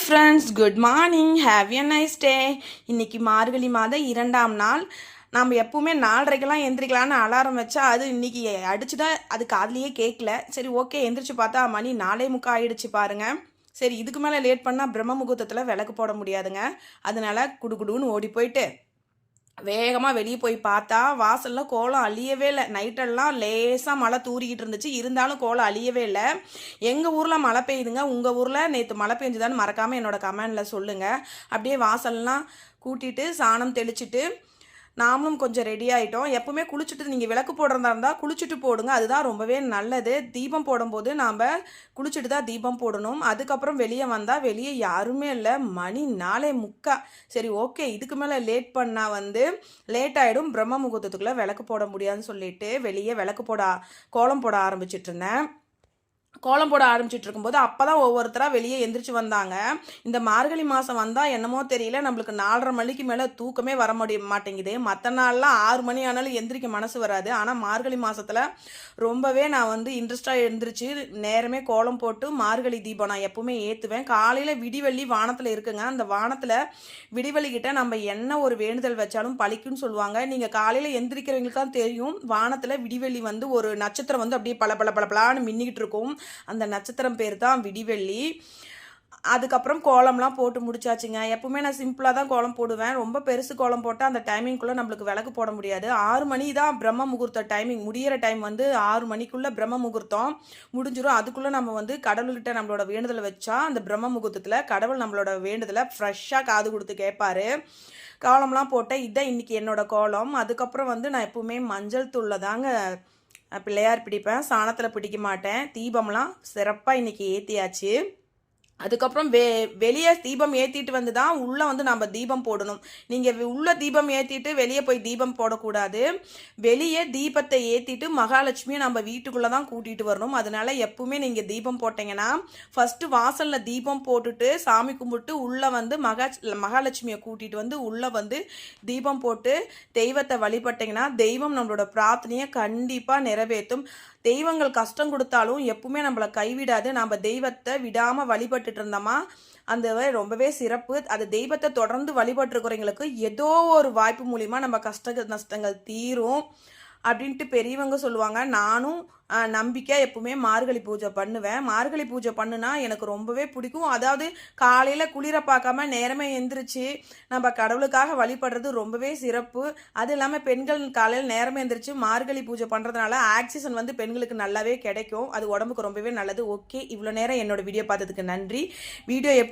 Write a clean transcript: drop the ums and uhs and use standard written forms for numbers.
Friends, good morning, have a nice day. இன்னைக்கு மார்கழி மாத 2ஆம் நாள். நம்ம எப்பவுமே 4:30க்கெல்லாம் எந்திரிக்கலான்னு அலாரம் வச்சா அது இன்னைக்கு அடிச்சுட்டா அது காதுலயே கேட்கல. சரி, ஓகே, எந்திரிச்சு பார்த்தா மணி 4:45 ஆயிடுச்சு பாருங்க. சரி, இதுக்கு மேலே லேட் பண்ணால் பிரம்ம முகூர்த்தத்தில் விளக்கு போட முடியாதுங்க. அதனால குடுகுடுன்னு ஓடி போயிட்டு வேகமாக வெளியே போய் பார்த்தா வாசலில் கோலம் அழியவே இல்லை. நைட்டெல்லாம் லேசாக மழை தூரிக்கிட்டு இருந்துச்சு, இருந்தாலும் கோலம் அழியவே இல்லை. எங்கள் ஊரில் மழை பெய்யுதுங்க, உங்கள் ஊரில் நேற்று மழை பெஞ்சுதான்னு மறக்காமல் என்னோட கமெண்டில் சொல்லுங்கள். அப்படியே வாசல்லாம் கூட்டிட்டு சாணம் தெளிச்சிட்டு நாமளும் கொஞ்சம் ரெடி ஆகிட்டோம். எப்பவுமே குளிச்சுட்டு நீங்கள் விளக்கு போடுறதா இருந்தால் குளிச்சுட்டு போடுங்க, அதுதான் ரொம்பவே நல்லது. தீபம் போடும்போது நாம் குளிச்சுட்டு தான் தீபம் போடணும். அதுக்கப்புறம் வெளியே வந்தால் வெளியே யாருமே இல்லை, மணி 4:45. சரி, ஓகே, இதுக்கு மேலே லேட் பண்ணால் லேட் ஆகிடும், பிரம்ம முகூர்த்தத்துக்குள்ளே விளக்கு போட முடியாதுன்னு சொல்லிட்டு வெளியே கோலம் போட ஆரம்பிச்சிட்டு இருந்தேன். கோலம் போட ஆரம்பிச்சிட்டு இருக்கும்போது அப்போ தான் ஒவ்வொருத்தராக வெளியே எந்திரிச்சு வந்தாங்க. இந்த மார்கழி மாதம் வந்தால் என்னமோ தெரியல, நம்மளுக்கு 4:30 மணிக்கு மேலே தூக்கமே வர மாட்டேங்குது. மற்ற நாள்லாம் 6 மணி ஆனாலும் எந்திரிக்க மனசு வராது. ஆனால் மார்கழி மாதத்தில் ரொம்பவே நான் இன்ட்ரெஸ்டாக எழுந்திரிச்சு நேரமே கோலம் போட்டு மார்கழி தீபம் நான் எப்பவுமே ஏற்றுவேன். காலையில் விடிவெள்ளி வானத்தில் இருக்குங்க. அந்த வானத்தில் விடிவெளிக்கிட்ட நம்ம என்ன ஒரு வேண்டுதல் வச்சாலும் பழிக்குன்னு சொல்லுவாங்க. நீங்கள் காலையில் எந்திரிக்கிறவங்களுக்கு தான் தெரியும், வானத்தில் விடிவெள்ளி ஒரு நட்சத்திரம் அப்படியே பல பல பலன்னு மின்னிக்கிட்டு இருக்கும். அந்த நட்சத்திரம் பேர் தான் விடிவெள்ளி. அதுக்கப்புறம் கோலம்லாம் போட்டு முடிச்சாச்சுங்க. எப்பவுமே நான் சிம்பிளாக தான் கோலம் போடுவேன். ரொம்ப பெருசு கோலம் போட்டால் அந்த டைமிங்குள்ளே நம்மளுக்கு விளக்கு போட முடியாது. 6 மணி தான் பிரம்ம முகூர்த்த டைமிங். முடிகிற டைம் 6 மணிக்குள்ளே பிரம்ம முகூர்த்தம் முடிஞ்சிடும். அதுக்குள்ளே நம்ம கடவுள்கிட்ட நம்மளோட வேண்டுதலை வச்சா அந்த பிரம்ம முகூர்த்தத்தில் கடவுள் நம்மளோட வேண்டுதலை ஃப்ரெஷ்ஷாக காது கொடுத்து கேட்பாரு. கோலம்லாம் போட்டேன். இதுதான் இன்றைக்கி என்னோட கோலம். அதுக்கப்புறம் நான் எப்பவுமே மஞ்சள் தூளில் தாங்க பிள்ளையார் பிடிப்பேன், சாணத்தில் பிடிக்க மாட்டேன். தீபம்லாம் சிறப்பாக இன்றைக்கி ஏற்றியாச்சு. அதுக்கப்புறம் வெளியே தீபம் ஏற்றிட்டு தான் உள்ளே நம்ம தீபம் போடணும். நீங்கள் உள்ளே தீபம் ஏற்றிட்டு வெளியே போய் தீபம் போடக்கூடாது. வெளியே தீபத்தை ஏற்றிட்டு மகாலட்சுமியை நம்ம வீட்டுக்குள்ளே தான் கூட்டிகிட்டு வரணும். அதனால எப்பவுமே நீங்கள் தீபம் போட்டிங்கன்னா ஃபஸ்ட்டு வாசலில் தீபம் போட்டுட்டு சாமி கும்பிட்டு உள்ளே மகாலட்சுமியை கூட்டிகிட்டு உள்ளே தீபம் போட்டு தெய்வத்தை வழிபட்டிங்கன்னா தெய்வம் நம்மளோட பிரார்த்தனையை கண்டிப்பாக நிறைவேற்றும். தெய்வங்கள் கஷ்டம் கொடுத்தாலும் எப்பவுமே நம்மளை கைவிடாது. நம்ம தெய்வத்தை விடாமல் வழிபட்டுட்டு இருந்தோமா அந்த ரொம்பவே சிறப்பு. அது தெய்வத்தை தொடர்ந்து வழிபட்டுருக்கிறவங்களுக்கு ஏதோ ஒரு வாய்ப்பு மூலிமா நம்ம நஷ்டங்கள் தீரும் அப்படின்ட்டு பெரியவங்க சொல்லுவாங்க. நானும் நம்பிக்கை எப்பவுமே மார்கழி பூஜை பண்ணுவேன். மார்கழி பூஜை பண்ணுனா எனக்கு ரொம்பவே பிடிக்கும். அதாவது காலையில் குளிர பார்க்காம நேரமே எந்திரிச்சு நம்ம கடவுளுக்காக வழிபடுறது ரொம்பவே சிறப்பு. அது இல்லாமல் பெண்கள் காலையில் நேரமே எந்திரிச்சு மார்கழி பூஜை பண்ணுறதுனால ஆக்சிஜன் பெண்களுக்கு நல்லாவே கிடைக்கும். அது உடம்புக்கு ரொம்பவே நல்லது. ஓகே, இவ்வளோ நேரம் என்னோட வீடியோ பார்த்ததுக்கு நன்றி. வீடியோ எப்படி